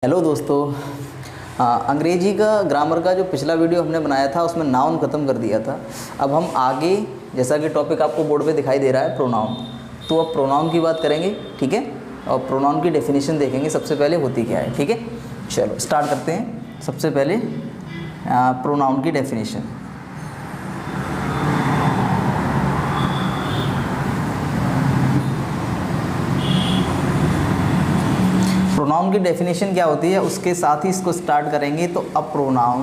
Hello दोस्तों, अंग्रेजी का ग्रामर का जो पिछला वीडियो हमने बनाया था उसमें नाउन ख़त्म कर दिया था। अब हम आगे, जैसा कि टॉपिक आपको बोर्ड पे दिखाई दे रहा है प्रोनाउन, तो अब प्रोनाउन की बात करेंगे, ठीक है। और प्रोनाउन की डेफिनेशन देखेंगे सबसे पहले होती क्या है, ठीक है। चलो स्टार्ट करते हैं। सबसे पहले प्रोनाउन की डेफिनेशन। प्रोनाउन की डेफिनेशन क्या होती है उसके साथ ही इसको स्टार्ट करेंगे। तो a pronoun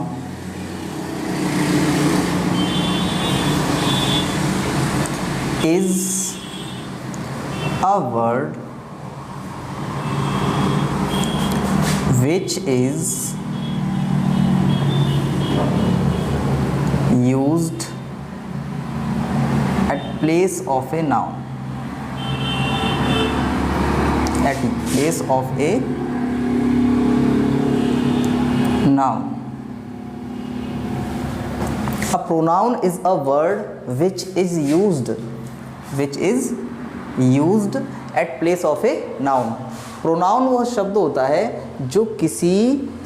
is a word which is used at place of a noun, at place of a noun. A pronoun is a word which is used at place of a noun. Pronoun वह शब्द होता है जो किसी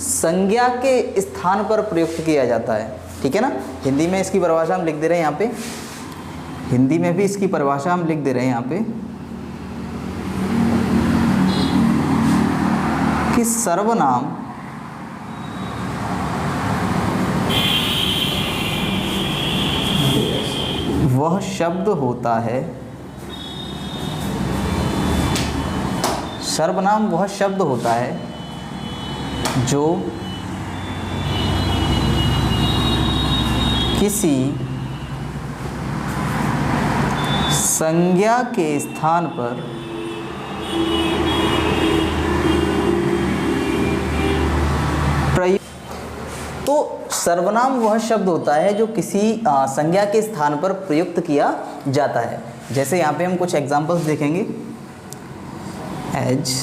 संज्ञा के स्थान पर प्रयुक्त किया जाता है, ठीक है ना। हिंदी में इसकी परिभाषा हम लिख दे रहे हैं यहाँ पे, हिंदी में भी इसकी परिभाषा हम लिख दे रहे हैं यहाँ पे कि सर्वनाम वह शब्द होता है, सर्वनाम वह शब्द होता है जो किसी संज्ञा के स्थान पर तो सर्वनाम वह शब्द होता है जो किसी संज्ञा के स्थान पर प्रयुक्त किया जाता है। जैसे यहाँ पे हम कुछ एग्जांपल्स देखेंगे। एज,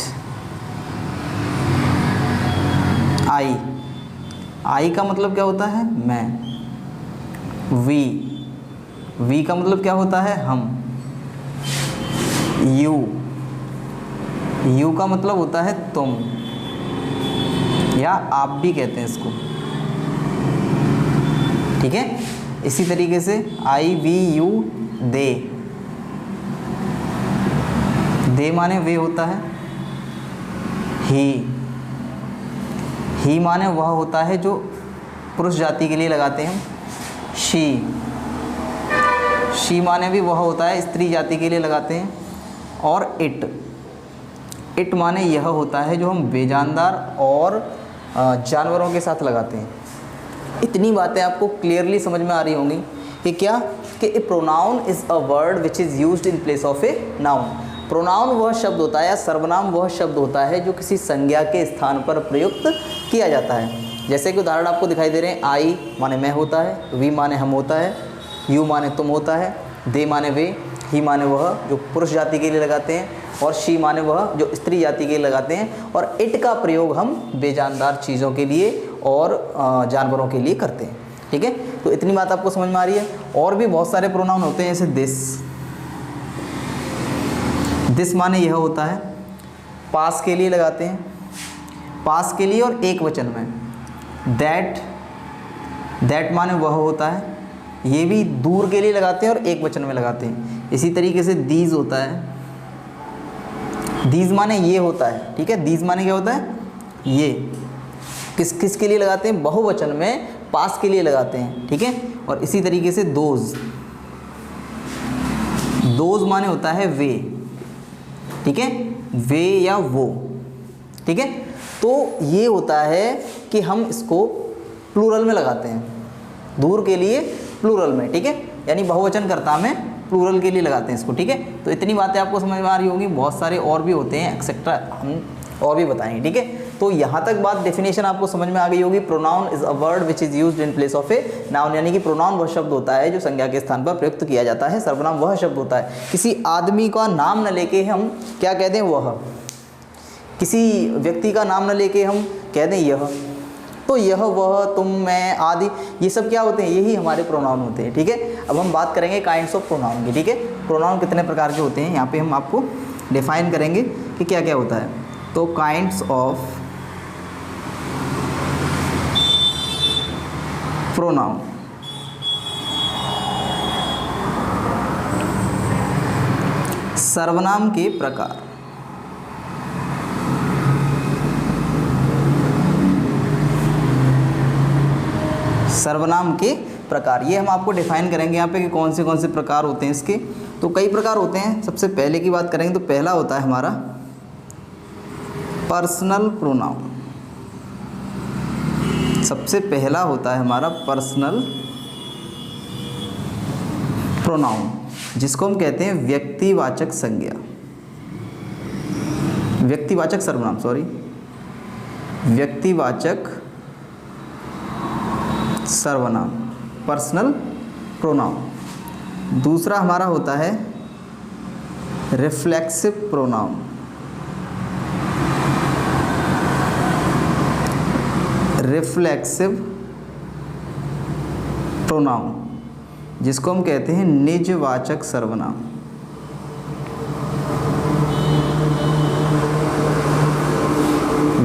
आई का मतलब क्या होता है मैं। वी का मतलब क्या होता है हम। यू का मतलब होता है तुम, या आप भी कहते हैं इसको, ठीक है। इसी तरीके से आई, वी, यू, दे माने वे होता है। ही माने वह होता है जो पुरुष जाति के लिए लगाते हैं। शी माने भी वह होता है स्त्री जाति के लिए लगाते हैं। और इट माने यह होता है जो हम बेजानदार और जानवरों के साथ लगाते हैं। इतनी बातें आपको क्लियरली समझ में आ रही होंगी कि क्या, कि a pronoun is a word which is used in place of a noun. Pronoun वह शब्द होता है या सर्वनाम वह शब्द होता है जो किसी संज्ञा के स्थान पर प्रयुक्त किया जाता है। जैसे कि उदाहरण आपको दिखाई दे रहे हैं। आई माने मैं होता है, वी माने हम होता है, यू माने तुम होता है, दे माने वे, ही माने वह जो पुरुष जाति के लिए लगाते हैं, और शी माने वह जो स्त्री जाति के लिए लगाते हैं। और इट का प्रयोग हम बेजानदार चीज़ों के लिए और जानवरों के लिए करते हैं, ठीक है। तो इतनी बात आपको समझ में आ रही है। और भी बहुत सारे प्रोनाउन होते हैं, जैसे दिस माने यह होता है, पास के लिए लगाते हैं, पास के लिए और एक वचन में। दैट माने वह होता है, ये भी दूर के लिए लगाते हैं और एक वचन में लगाते हैं। इसी तरीके से दीज होता है, दीज माने ये होता है, ठीक है। दीज माने क्या होता है ये, किस के लिए लगाते हैं, बहुवचन में पास के लिए लगाते हैं, ठीक है। और इसी तरीके से दोज माने होता है वे, ठीक है, वे या वो, ठीक है। तो ये होता है कि हम इसको प्लूरल में लगाते हैं, दूर के लिए प्लूरल में, ठीक है, यानी बहुवचन कर्ता में प्लूरल के लिए लगाते हैं इसको, ठीक है। तो इतनी बातें आपको समझ में आ रही होंगी। बहुत सारे और भी होते हैं एक्सेट्रा, हम और भी बताएंगे, ठीक है। तो यहाँ तक बात डेफिनेशन आपको समझ में आ गई होगी। Pronoun is a word which is used in place of a noun, यानी कि प्रोनाउन वह शब्द होता है जो संज्ञा के स्थान पर प्रयुक्त किया जाता है। सर्वनाम वह शब्द होता है, किसी आदमी का नाम न लेके हम क्या कहते हैं वह, किसी व्यक्ति का नाम न लेके हम कहते हैं यह। तो यह, वह, तुम, मैं आदि, ये सब क्या होते हैं, यही हमारे प्रोनाउन होते हैं, ठीक है। अब हम बात करेंगे काइंड्स ऑफ प्रोनाउन की, ठीक है। प्रोनाउन कितने प्रकार के होते हैं यहाँ पे हम आपको डिफाइन करेंगे कि क्या क्या होता है। तो काइंड्स ऑफ प्रोनाउन। सर्वनाम के प्रकार। सर्वनाम के प्रकार ये हम आपको डिफाइन करेंगे यहाँ पे कि कौन से प्रकार होते हैं इसके। तो कई प्रकार होते हैं। सबसे पहले की बात करेंगे तो पहला होता है हमारा पर्सनल प्रोनाउन। सबसे पहला होता है हमारा पर्सनल प्रोनाउन, जिसको हम कहते हैं व्यक्तिवाचक संज्ञा, व्यक्तिवाचक सर्वनाम, व्यक्तिवाचक सर्वनाम, पर्सनल प्रोनाउन। दूसरा हमारा होता है रिफ्लेक्सिव प्रोनाउन, रिफ्लेक्सिव प्रोनाउन, जिसको हम कहते हैं निजवाचक सर्वनाम।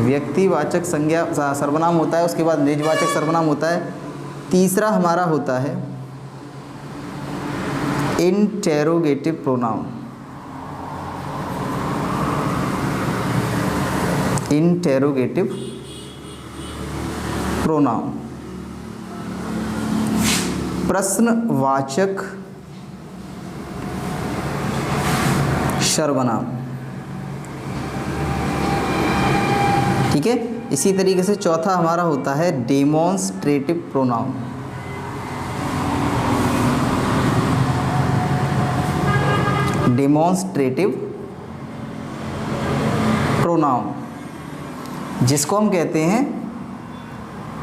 व्यक्तिवाचक संज्ञा सर्वनाम होता है, उसके बाद निजवाचक सर्वनाम होता है। तीसरा हमारा होता है इंटेरोगेटिव प्रोनाउन, इंटेरोगेटिव प्रोनाउन, प्रश्नवाचक सर्वनाम। ठीक है। इसी तरीके से चौथा हमारा होता है डेमोन्स्ट्रेटिव प्रोनाउन, डेमोन्स्ट्रेटिव प्रोनाउन, जिसको हम कहते हैं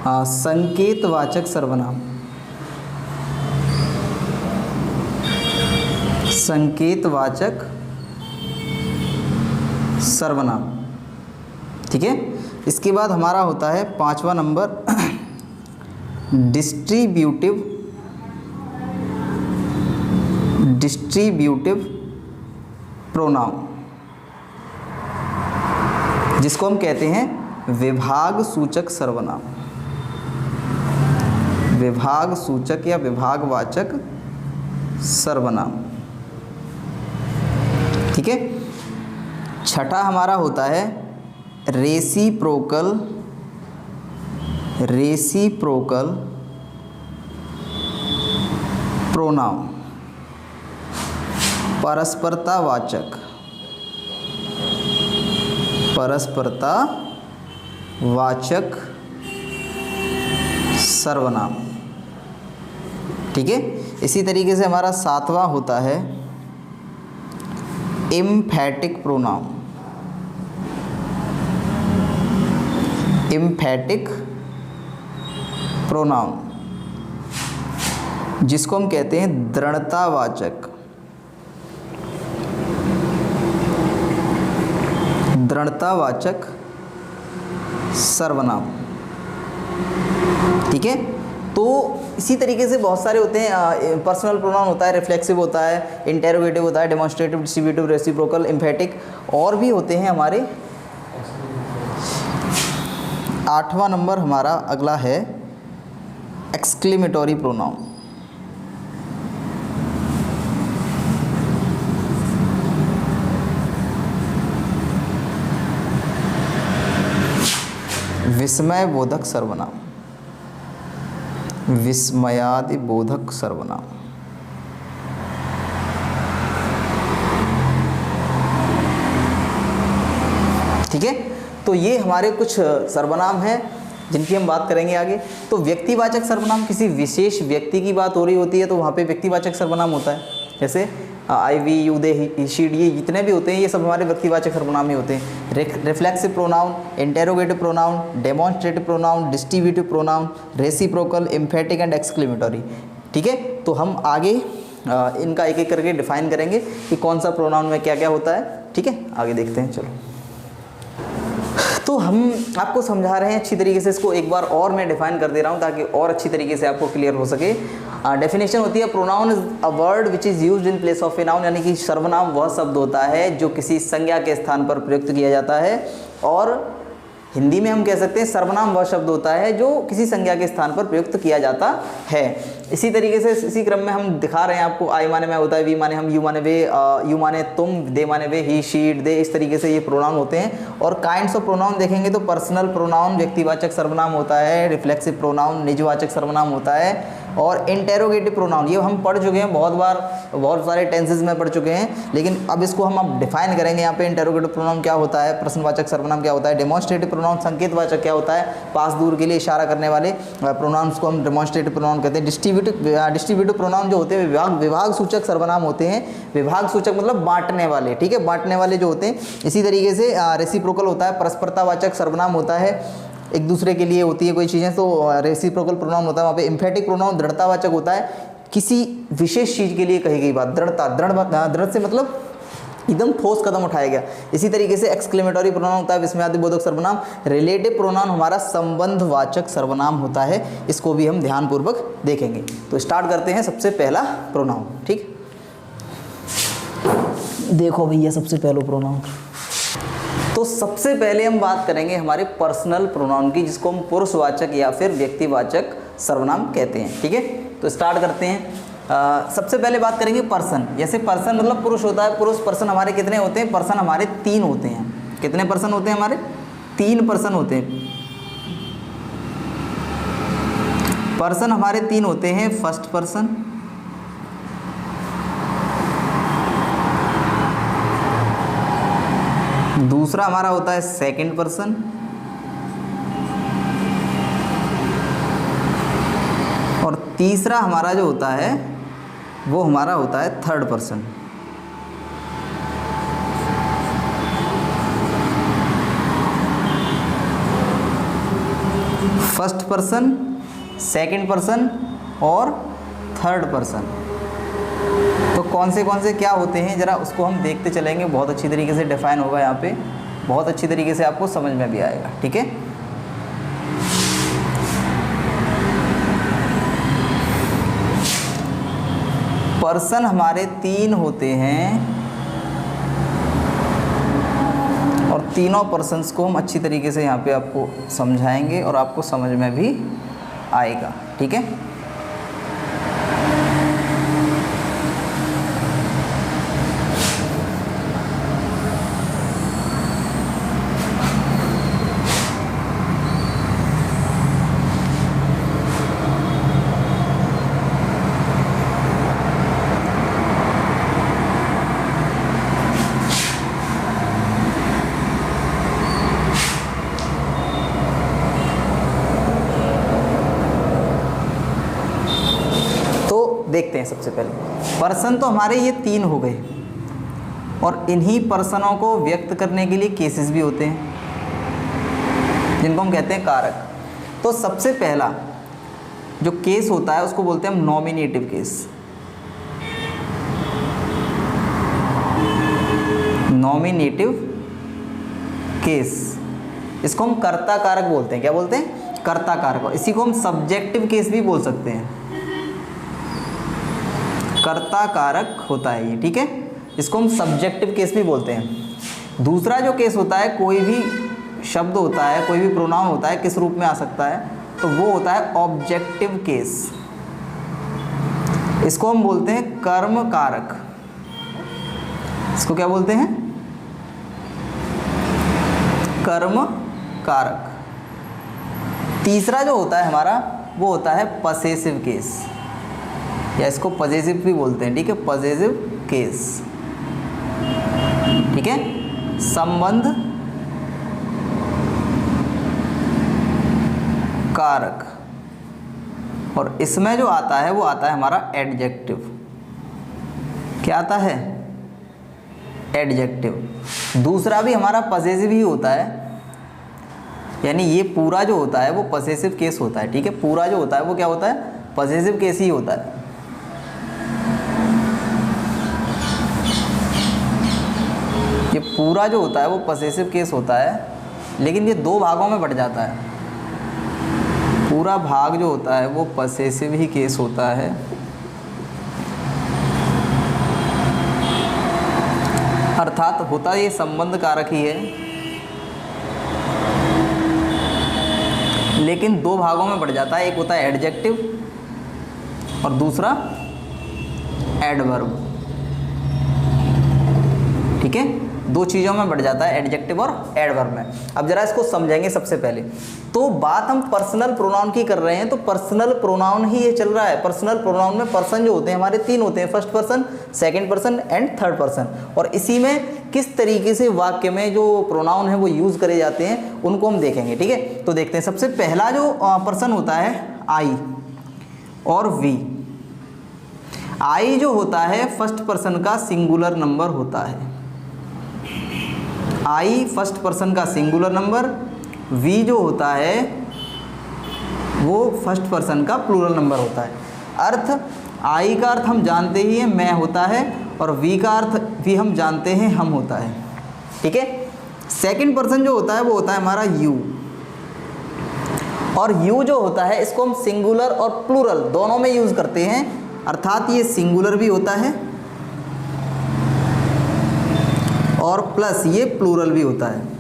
संकेतवाचक सर्वनाम, संकेतवाचक सर्वनाम। ठीक है। इसके बाद हमारा होता है पांचवा नंबर डिस्ट्रीब्यूटिव प्रोनाउन, जिसको हम कहते हैं विभाग सूचक सर्वनाम, विभाग सूचक या विभागवाचक सर्वनाम। ठीक है। छठा हमारा होता है रेसिप्रोकल प्रोनाउन, परस्परतावाचक सर्वनाम। ठीक है। इसी तरीके से हमारा सातवां होता है एम्फैटिक प्रोनाउन, एम्फैटिक प्रोनाउन, जिसको हम कहते हैं दृढ़तावाचक सर्वनाम। ठीक है। तो इसी तरीके से बहुत सारे होते हैं। पर्सनल प्रोनाउन होता है, रिफ्लेक्सिव होता है, इंटेरोगेटिव होता है, डेमोन्स्ट्रेटिव, डिस्ट्रीब्यूटिव, रेसिप्रोकल, एम्फैटिक, और भी होते हैं हमारे। आठवां नंबर हमारा अगला है एक्सक्लेमेटरी प्रोनाउन, विस्मय बोधक सर्वनाम, विस्मयादि बोधक सर्वनाम। ठीक है। तो ये हमारे कुछ सर्वनाम हैं जिनकी हम बात करेंगे आगे। तो व्यक्तिवाचक सर्वनाम, किसी विशेष व्यक्ति की बात हो रही होती है तो वहाँ पे व्यक्तिवाचक सर्वनाम होता है। जैसे I, we, you, they, he, she, ये जितने भी होते हैं ये सब हमारे व्यक्तिवाचक सर्वनाम ही होते हैं। Reflexive pronoun, interrogative pronoun, demonstrative pronoun, distributive pronoun, reciprocal, एम्फैटिक and exclamatory. ठीक है। तो हम आगे इनका एक एक करके डिफाइन करेंगे कि कौन सा प्रोनाउन में क्या क्या होता है। ठीक है। आगे देखते हैं। चलो, तो हम आपको समझा रहे हैं अच्छी तरीके से। इसको एक बार और मैं डिफाइन कर दे रहा हूँ ताकि और अच्छी तरीके से आपको क्लियर हो सके। डेफिनेशन होती है pronoun is a word which is used in place of a noun, यानी कि सर्वनाम वह शब्द होता है जो किसी संज्ञा के स्थान पर प्रयुक्त किया जाता है और हिंदी में हम कह सकते हैं सर्वनाम वह शब्द होता है जो किसी संज्ञा के स्थान पर प्रयुक्त किया जाता है। इसी तरीके से इसी क्रम में हम दिखा रहे हैं आपको, आई माने मैं होता है, वी माने हम, यू माने वे, यू माने तुम, दे माने वे, ही शी इट दे, इस तरीके से ये प्रोनाउन होते हैं। और काइंड्स ऑफ प्रोनाउन देखेंगे तो पर्सनल प्रोनाउन व्यक्तिवाचक सर्वनाम होता है, रिफ्लेक्सिव प्रोनाउन निजवाचक सर्वनाम होता है, और इंटेरोगेटिव प्रोनाउन ये हम पढ़ चुके हैं बहुत बार, बहुत सारे टेंसेज में पढ़ चुके हैं, लेकिन अब इसको हम अब डिफाइन करेंगे। यहाँ पे इंटेरोगेटिव प्रोनाउन क्या होता है, प्रश्नवाचक सर्वनाम क्या होता है, डेमोन्स्ट्रेटिव प्रोनाउन संकेतवाचक क्या होता है, पास दूर के लिए इशारा करने वाले प्रोनाउंस को हम डेमोन्स्ट्रेटिव प्रोनाउन कहते हैं। डिस्ट्रीब्यूटिव प्रोनाउन जो होते हैं विभाग सूचक सर्वनाम होते हैं, विभाग सूचक मतलब बांटने वाले, ठीक है, बांटने वाले जो होते हैं। इसी तरीके से रेसिप्रोकल होता है, परस्परतावाचक सर्वनाम होता है, एक दूसरे के लिए होती है कोई चीज़ें, तो रेसिप्रोकल प्रोनाउन होता है। वहाँ पे एम्फेटिक प्रोनाउन दृढ़तावाचक होता है, किसी विशेष चीज़ के लिए कही गई बात, दृढ़ से मतलब एकदम ठोस कदम उठाया गया। इसी तरीके से एक्सक्लेमेटरी प्रोनाउन होता है, विस्मयादिबोधक सर्वनाम। रिलेटिव प्रोनाउन हमारा संबंधवाचक सर्वनाम होता है, इसको भी हम ध्यानपूर्वक देखेंगे। तो स्टार्ट करते हैं सबसे पहला प्रोनाउन, ठीक। देखो भैया सबसे पहला प्रोनाउन, तो सबसे पहले हम बात करेंगे हमारे पर्सनल प्रोनाउन की, जिसको हम पुरुषवाचक या फिर व्यक्तिवाचक सर्वनाम कहते हैं, ठीक है। तो स्टार्ट करते हैं। सबसे पहले बात करेंगे पर्सन। जैसे पर्सन मतलब पुरुष होता है, पुरुष पर्सन हमारे कितने होते हैं, पर्सन हमारे 3 होते हैं। कितने पर्सन होते हैं हमारे, 3 पर्सन होते हैं। पर्सन हमारे 3 होते हैं, फर्स्ट पर्सन, दूसरा हमारा होता है सेकंड पर्सन, और तीसरा हमारा जो होता है वो हमारा होता है third person. First person, second person और थर्ड पर्सन। तो कौन से क्या होते हैं ज़रा उसको हम देखते चलेंगे, बहुत अच्छी तरीके से डिफाइन होगा यहाँ पे, बहुत अच्छी तरीके से आपको समझ में भी आएगा, ठीक है। पर्सन हमारे 3 होते हैं और तीनों पर्सन्स को हम अच्छी तरीके से यहाँ पे आपको समझाएंगे और आपको समझ में भी आएगा, ठीक है। देखते हैं सबसे पहले पर्सन, तो हमारे ये 3 हो गए और इन्हीं पर्सनों को व्यक्त करने के लिए केसेस भी होते हैं जिनको हम कहते हैं कारक। तो सबसे पहला जो केस होता है उसको बोलते हैं हम नॉमिनेटिव केस। नॉमिनेटिव केस, इसको हम कर्ता कारक बोलते हैं। क्या बोलते हैं, कर्ता कारक। इसी को हम सब्जेक्टिव केस भी बोल सकते हैं, कर्ता कारक होता है ये, ठीक है। इसको हम सब्जेक्टिव केस भी बोलते हैं। दूसरा जो केस होता है, कोई भी शब्द होता है, कोई भी प्रोनाउन होता है, किस रूप में आ सकता है, तो वो होता है ऑब्जेक्टिव केस। इसको हम बोलते हैं कर्म कारक। इसको क्या बोलते हैं, कर्म कारक। तीसरा जो होता है हमारा वो होता है पसेसिव केस, या इसको पजेसिव भी बोलते हैं, ठीक है, पजेसिव केस, ठीक है। संबंध कारक, और इसमें जो आता है वो आता है हमारा एडजेक्टिव। क्या आता है, एडजेक्टिव। दूसरा भी हमारा पजेसिव ही होता है, यानी ये पूरा जो होता है वो पजेसिव केस होता है, ठीक है। पूरा जो होता है वो क्या होता है, पजेसिव केस ही होता है। ये पूरा जो होता है वो पसेसिव केस होता है, लेकिन ये 2 भागों में बट जाता है। पूरा भाग जो होता है वो पसेसिव ही केस होता है, अर्थात होता ये संबंध कारक ही है, लेकिन दो भागों में बढ़ जाता है, एक होता है एडजेक्टिव और दूसरा एडवर्ब। ठीक है, दो चीज़ों में बढ़ जाता है, एडजेक्टिव और एडवर्ब में। अब जरा इसको समझेंगे। सबसे पहले तो बात हम पर्सनल प्रोनाउन की कर रहे हैं, तो पर्सनल प्रोनाउन ही ये चल रहा है। पर्सनल प्रोनाउन में पर्सन जो होते हैं हमारे तीन होते हैं, first person, second person and third person. और इसी में किस तरीके से वाक्य में जो प्रोनाउन है वो यूज़ करे जाते हैं उनको हम देखेंगे। ठीक है, तो देखते हैं। सबसे पहला जो पर्सन होता है आई और वी। आई जो होता है फर्स्ट पर्सन का सिंगुलर नंबर होता है, आई फर्स्ट पर्सन का सिंगुलर नंबर। वी जो होता है वो फर्स्ट पर्सन का प्लूरल नंबर होता है। अर्थ, आई का अर्थ हम जानते ही हैं, मैं होता है, और वी का अर्थ भी हम जानते हैं, हम होता है। ठीक है, सेकंड पर्सन जो होता है वो होता है हमारा यू। और यू जो होता है इसको हम सिंगुलर और प्लूरल दोनों में यूज़ करते हैं, अर्थात ये सिंगुलर भी होता है और प्लस ये प्लूरल भी होता है।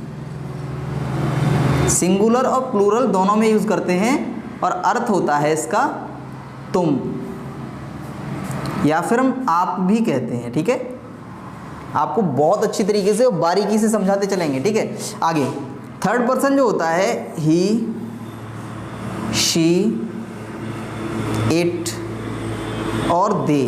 सिंगुलर और प्लूरल दोनों में यूज़ करते हैं, और अर्थ होता है इसका तुम, या फिर हम आप भी कहते हैं। ठीक है, आपको बहुत अच्छी तरीके से और बारीकी से समझाते चलेंगे। ठीक है, आगे थर्ड पर्सन जो होता है ही, शी, इट और दे,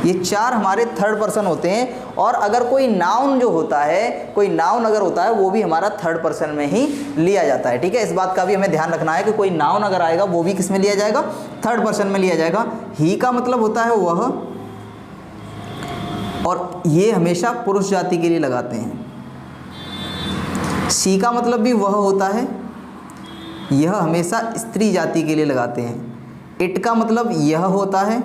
ये चार हमारे थर्ड पर्सन होते हैं। और अगर कोई नाउन जो होता है, कोई नाउन अगर होता है वो भी हमारा थर्ड पर्सन में ही लिया जाता है। ठीक है, इस बात का भी हमें ध्यान रखना है कि कोई नाउन अगर आएगा वो भी किस में लिया जाएगा, थर्ड पर्सन में लिया जाएगा। ही का मतलब होता है वह, और ये हमेशा पुरुष जाति के लिए लगाते हैं। शी का मतलब भी वह होता है, यह हमेशा स्त्री जाति के लिए लगाते हैं। इट का मतलब यह होता है,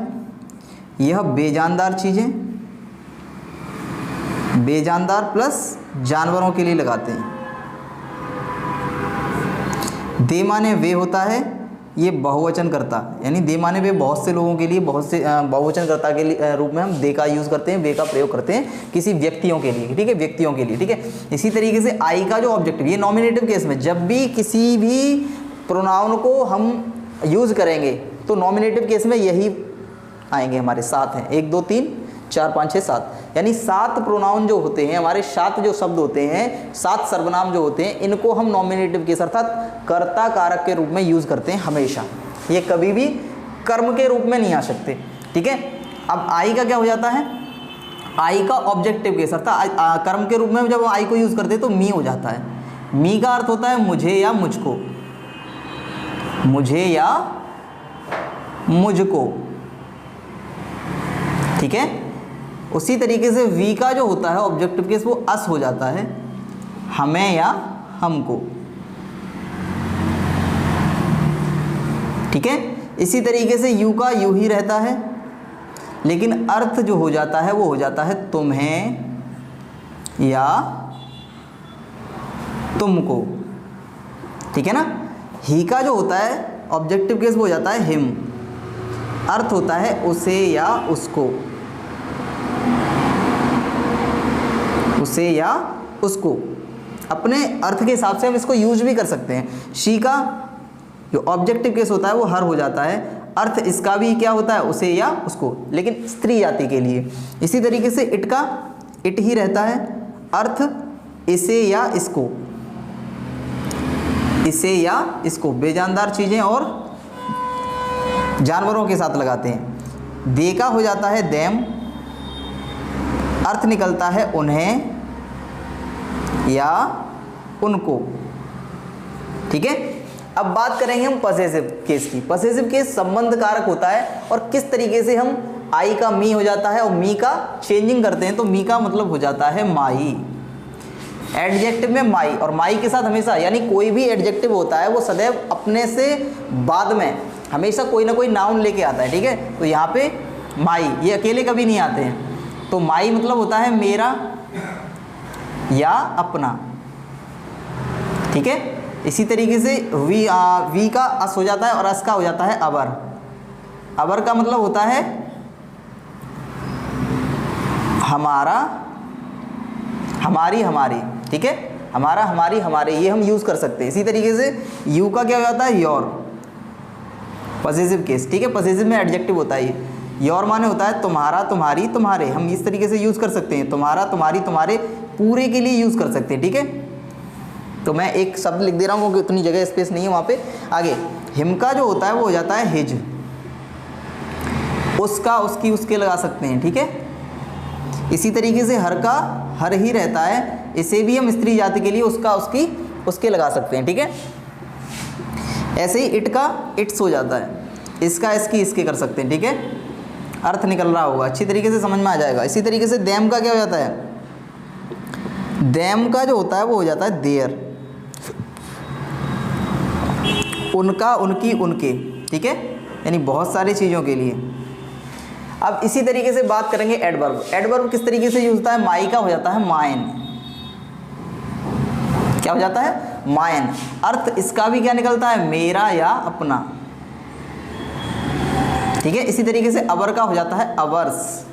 यह बेजानदार चीज़ें, बेजानदार प्लस जानवरों के लिए लगाते हैं। दे माने वे होता है, ये बहुवचन करता, यानी दे माने वे बहुत से लोगों के लिए, बहुत से बहुवचन करता के लिए रूप में हम दे का यूज़ करते हैं, वे का प्रयोग करते हैं किसी व्यक्तियों के लिए। ठीक है, व्यक्तियों के लिए। ठीक है, इसी तरीके से आई का जो ऑब्जेक्टिव, ये नॉमिनेटिव केस में जब भी किसी भी प्रोनाउन को हम यूज़ करेंगे तो नॉमिनेटिव केस में यही आएंगे हमारे। 7 हैं, 1 2 3 4 5 6 7, यानी 7 प्रोनाउन जो होते हैं हमारे, 7 जो शब्द होते हैं, 7 सर्वनाम जो होते हैं, इनको हम नॉमिनेटिव केस अर्थात कर्ता कारक के रूप में यूज़ करते हैं हमेशा। ये कभी भी कर्म के रूप में नहीं आ सकते। ठीक है, अब आई का क्या हो जाता है, आई का ऑब्जेक्टिव केस अर्थात कर्म के रूप में जब आई को यूज़ करते हैं तो मी हो जाता है। मी का अर्थ होता है मुझे या मुझको, मुझे या मुझको। ठीक है, उसी तरीके से वी का जो होता है ऑब्जेक्टिव केस वो अस हो जाता है, हमें या हमको। ठीक है, इसी तरीके से यू का यू ही रहता है, लेकिन अर्थ जो हो जाता है वो हो जाता है तुम्हें या तुमको। ठीक है ना। ही का जो होता है ऑब्जेक्टिव केस वो हो जाता है हिम, अर्थ होता है उसे या उसको, उसे या उसको। अपने अर्थ के हिसाब से हम इसको यूज भी कर सकते हैं। शी का जो ऑब्जेक्टिव केस होता है वो हर हो जाता है, अर्थ इसका भी क्या होता है उसे या उसको, लेकिन स्त्री जाति के लिए। इसी तरीके से इट का इट ही रहता है, अर्थ इसे या इसको, इसे या इसको, बेजानदार चीज़ें और जानवरों के साथ लगाते हैं। दे का हो जाता है देम, अर्थ निकलता है उन्हें या उनको। ठीक है, अब बात करेंगे हम पसेसिव केस की। पसेसिव केस संबंध कारक होता है और किस तरीके से हम आई का मी हो जाता है और मी का चेंजिंग करते हैं, तो मी का मतलब हो जाता है माई। एडजेक्टिव में माई, और माई के साथ हमेशा, यानी कोई भी एडजेक्टिव होता है वो सदैव अपने से बाद में हमेशा कोई ना कोई नाउन लेके आता है। ठीक है, तो यहाँ पे माई ये अकेले कभी नहीं आते हैं, तो माई मतलब होता है मेरा या अपना। ठीक है, इसी तरीके से वी का अस हो जाता है और अस का हो जाता है अवर। अवर का मतलब होता है हमारा, हमारी, हमारी। ठीक है, हमारा, हमारी, हमारे, ये हम यूज़ कर सकते हैं। इसी तरीके से यू का क्या हो जाता है योर, पॉसेसिव केस, ठीक है। पॉसेसिव में एडजेक्टिव होता है ये। योर माने होता है तुम्हारा, तुम्हारी, तुम्हारे, हम इस तरीके से यूज़ कर सकते हैं। तुम्हारा, तुम्हारी, तुम्हारे पूरे के लिए यूज़ कर सकते हैं, ठीक है। तो मैं एक शब्द लिख दे रहा हूँ क्योंकि उतनी जगह स्पेस नहीं है वहाँ पे। आगे हिम का जो होता है वो हो जाता है हिज, उसका, उसकी, उसके लगा सकते हैं, ठीक है। इसी तरीके से हर का हर ही रहता है, इसे भी हम स्त्री जाति के लिए उसका, उसकी, उसके लगा सकते हैं, ठीक है। ऐसे ही इट का इट्स हो जाता है, इसका, इसकी, इसके कर सकते हैं, ठीक है। अर्थ निकल रहा होगा, अच्छी तरीके से समझ में आ जाएगा। इसी तरीके से देम का क्या हो जाता है, देम का जो होता है वो हो जाता है देयर, उनका, उनकी, उनके, ठीक है, यानी बहुत सारी चीज़ों के लिए। अब इसी तरीके से बात करेंगे एडवर्ब। एडवर्ब किस तरीके से यूज होता है, माई का हो जाता है माइन, क्या हो जाता है माइन। अर्थ इसका भी क्या निकलता है, मेरा या अपना, ठीक है। इसी तरीके से अवर का हो जाता है अवर्स,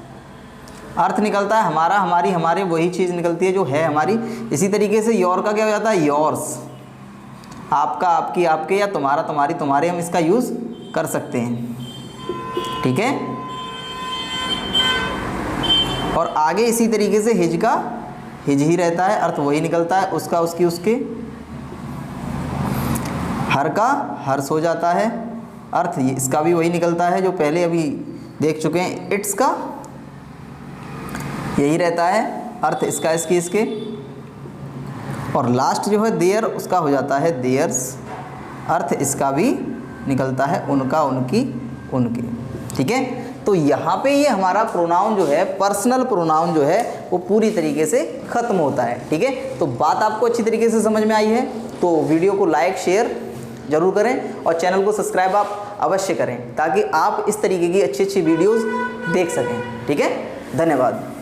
अर्थ निकलता है हमारा, हमारी, हमारे, वही चीज़ निकलती है जो है हमारी। इसी तरीके से योर का क्या हो जाता है योर्स, आपका, आपकी, आपके, या तुम्हारा, तुम्हारी, तुम्हारे, हम इसका यूज़ कर सकते हैं, ठीक है। और आगे इसी तरीके से हिज का हिज ही रहता है, अर्थ वही निकलता है, उसका, उसकी, उसके। हर का हर्ष हो जाता है, अर्थ इसका भी वही निकलता है जो पहले अभी देख चुके हैं। इट्स का यही रहता है, अर्थ इसका, इसकी, इसके। और लास्ट जो है देयर, उसका हो जाता है देयर्स, अर्थ इसका भी निकलता है उनका, उनकी, उनके, ठीक है। तो यहाँ पे ये हमारा प्रोनाउन जो है, पर्सनल प्रोनाउन जो है वो पूरी तरीके से ख़त्म होता है, ठीक है। तो बात आपको अच्छी तरीके से समझ में आई है तो वीडियो को लाइक शेयर ज़रूर करें और चैनल को सब्सक्राइब आप अवश्य करें ताकि आप इस तरीके की अच्छी अच्छी वीडियोज़ देख सकें, ठीक है। धन्यवाद।